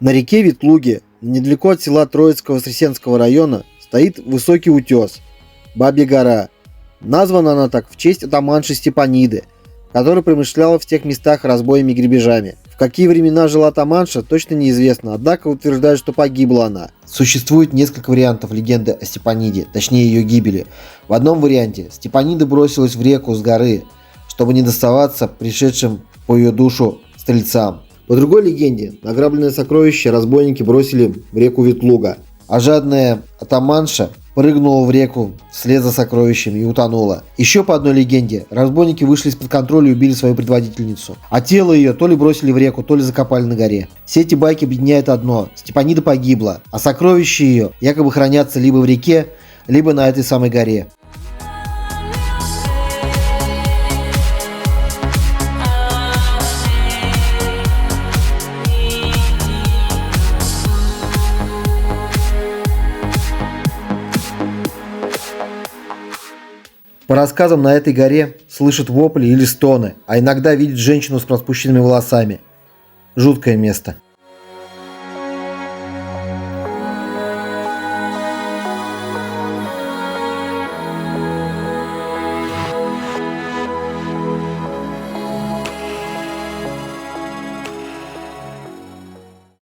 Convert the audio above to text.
На реке Ветлуге, недалеко от села Троицко-Воскресенского района, стоит высокий утес – Бабья гора. Названа она так в честь атаманши Степаниды, которая промышляла в тех местах разбоями и грабежами. В какие времена жила атаманша, точно неизвестно, однако утверждают, что погибла она. Существует несколько вариантов легенды о Степаниде, точнее ее гибели. В одном варианте Степанида бросилась в реку с горы, чтобы не доставаться пришедшим по ее душу стрельцам. По другой легенде, награбленное сокровище разбойники бросили в реку Ветлуга, а жадная атаманша прыгнула в реку вслед за сокровищем и утонула. Еще по одной легенде, разбойники вышли из-под контроля и убили свою предводительницу, а тело ее то ли бросили в реку, то ли закопали на горе. Все эти байки объединяют одно: Степанида погибла, а сокровища ее якобы хранятся либо в реке, либо на этой самой горе. По рассказам, на этой горе слышат вопли или стоны, а иногда видят женщину с распущенными волосами. Жуткое место.